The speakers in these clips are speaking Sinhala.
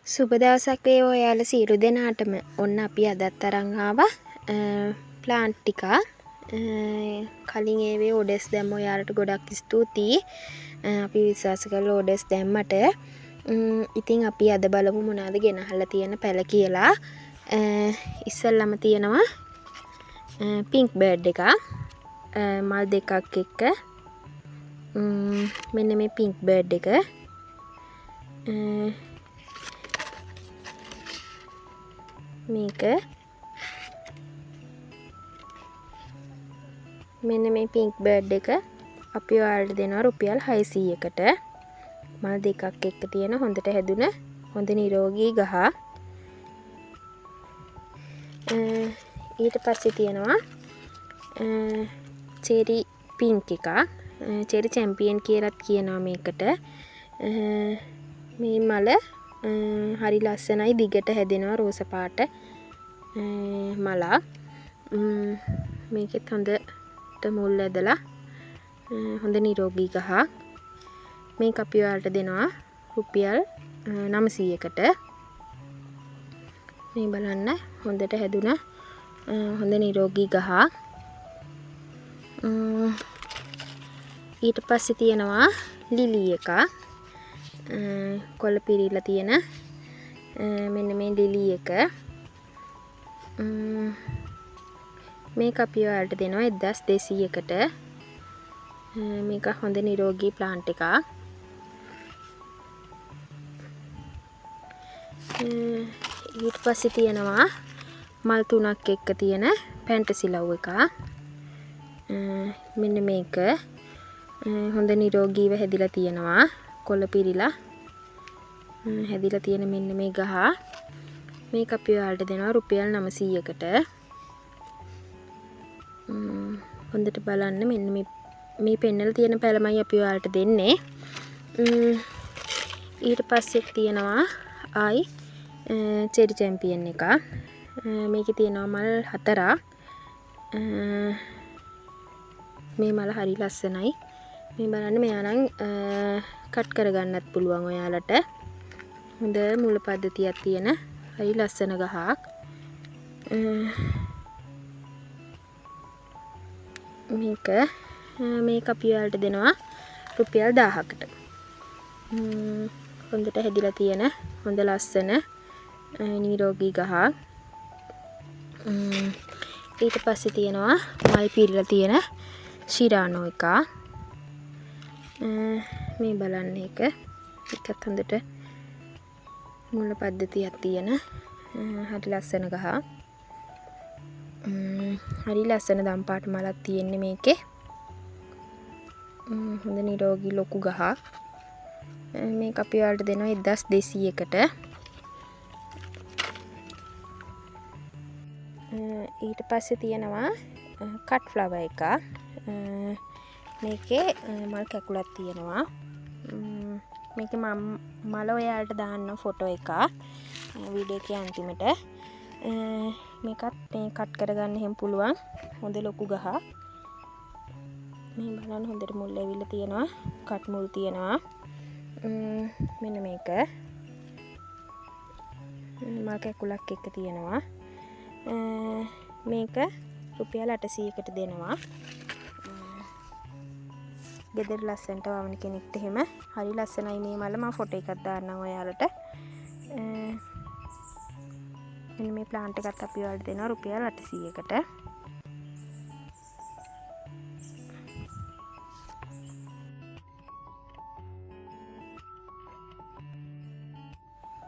සුබ දවසක් වේවා ඔයාලා සියලු දෙනාටම. ඔන්න අපි අදත් අරන් ආවා ප්ලාන්ට් ටික. කලින් ඒවේ ඔඩස් දැම්ම ඔයාලට ගොඩක් ස්තුතියි. අපි විශ්වාස කරලා ඔඩස් දැම්මට. ඉතින් අපි අද බලමු මොනවද ගෙනහලා තියෙන පැල කියලා. ඉස්සෙල්ලම තියෙනවා පින්ක් බර්ඩ් එක. මල් දෙකක් එක්ක. මෙන්න මේ පින්ක් බර්ඩ් එක. මේක මෙන්න මේ පින්ක් බර්ඩ් එක අපි ඔයාලට දෙනවා රුපියල් 600කට. මල් දෙකක් එක්ක තියෙන හොඳට හැදුන හොඳ නිරෝගී ගහ. ඊට පස්සේ තියෙනවා චෙරි පින්ක් එක. චෙරි චැම්පියන් කියලාත් කියනවා මේකට. මේ මල හරි ලස්සනයි, දිගට හැදෙනවා, රෝස පාට මලා. මේකෙත් හොඳට මුල් ඇදලා හොඳ නිරෝගී ගහ. මේක අපි ඔයාලට දෙනවා රුපියල් 900කට. මේ බලන්න හොඳට හැදුන හොඳ නිරෝගී ගහ. ඊට පස්සේ තියෙනවා ලිලි එක. කොළ පිරීලා තියෙන මෙන්න මේ ලිලි එක. මේක අපි ඔයාලට දෙනවා 1200කට. මේක හොඳ නිරෝගී ප්ලාන්ට් එකක්. ඊට පස්සේ තියෙනවා මල් තුනක් එක්ක තියෙන පැන්ටසි ලව් එක. මෙන්න මේක හොඳ නිරෝගීව හැදිලා තියෙනවා. කොළ පිරීලා හැදිලා තියෙන මෙන්න මේ ගහ. මේක අපි ඔයාලට දෙනවා රුපියල් 900කට. හොඳට බලන්න මෙන්න මේ පෙන්නලා තියෙන පැලමයි අපි ඔයාලට දෙන්නේ. ඊට පස්සේ තියෙනවා ආයි චෙරි චැම්පියන් එක. මේකේ තියෙනවා මල් 4ක්. මේ මල හරි ලස්සනයි. මේ බලන්න මෙයා නම් කට් කරගන්නත් පුළුවන් ඔයාලට. හොඳ මුල පද්ධතියක් තියෙන හරි ලස්සන ගහක්. මේක අපි ඔයාලට දෙනවා රුපියල් 1000කට. හොඳට හැදිලා තියෙන හොඳ ලස්සන නිරෝගී ගහක්. ඊට පස්සේ තියෙනවා මල් පිරීලා තියෙන ශිරානෝ එක. මේ බලන්න එකත් හොඳට මුල පද්ධතියක් තියෙන හරි ලස්සන ගහ. හරි ලස්සන දම් පාට මලක් තියෙන්නේ මේකේ. හොඳ නිරෝගී ලොකු ගහක්. මේක අපි ඔයාලට දෙනවා 1200කට. ඊට පස්සේ තියෙනවා කට් ෆ්ලවර් එක. මේකේ මල් කැකුලක් තියෙනවා. මේකේ මල ඔයාලට දාන්න ෆොටෝ එක වීඩියෝ එකේ අන්තිමට. මේකත් මේ කට් කරගන්න එහෙම පුළුවන්. හොඳ ලොකු ගහක්. මේ බලන්න හොඳට මුල් ඇවිල්ලා තියෙනවා. කට් මුල් තියෙනවා. මෙන්න මේක මල් කැකුලක් එක්ක තියෙනවා. මේක රුපියල් 800කට දෙනවා. ගෙදර ලස්සනට වවන කෙනෙක්ට එහෙම හරි ලස්සනයි මේ මල. මම ෆොටෝ එකක් දාන්නම් ඔයාලට. මෙන්න මේ ප්ලාන්ට් එකත් අපි ඔයාලට දෙනවා රුපියල් 800කට.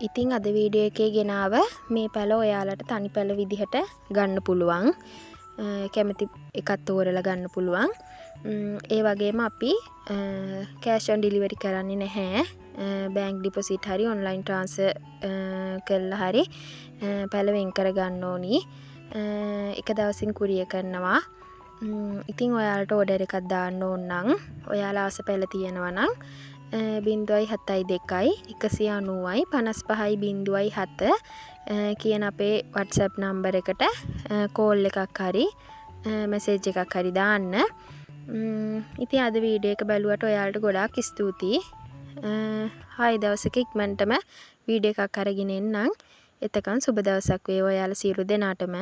ඉතින් අද වීඩියෝ එකේ ගෙනාව මේ පැල ඔයාලට තනි පැල විදිහට ගන්න පුළුවන්. කැමති එකක් තෝරලා ගන්න පුළුවන්. ඒ වගේම අපි කෑෂ් ඔන් ඩිලිවරි කරන්නේ නැහැ. බැංක් ඩිපොසිට් හරි ඔන්ලයින් ට්‍රාන්ස්ෆර් කළා හරි පැල වෙන් කර ගන්න ඕනි. එක දවසින් කුරිය කරනවා. ඉතින් ඔයාලට ඕඩර් එකක් දාන්න ඕන නම් ඔයාලා ආස පැල තියෙනවා නම් 072 190 55 07 කියන අපේ WhatsApp නම්බර් එකට කෝල් එකක් හරි මැසේජ් එකක් හරි දාන්න. ඉතින් අද වීඩියෝ එක බලුවට ඔයාලට ගොඩාක් ස්තුතියි. ආයි දවසක ඉක්මනටම වීඩියෝ එකක් අරගෙන එන්නම්. එතකන් සුබ දවසක් වේවා ඔයාලා සියලු දෙනාටම.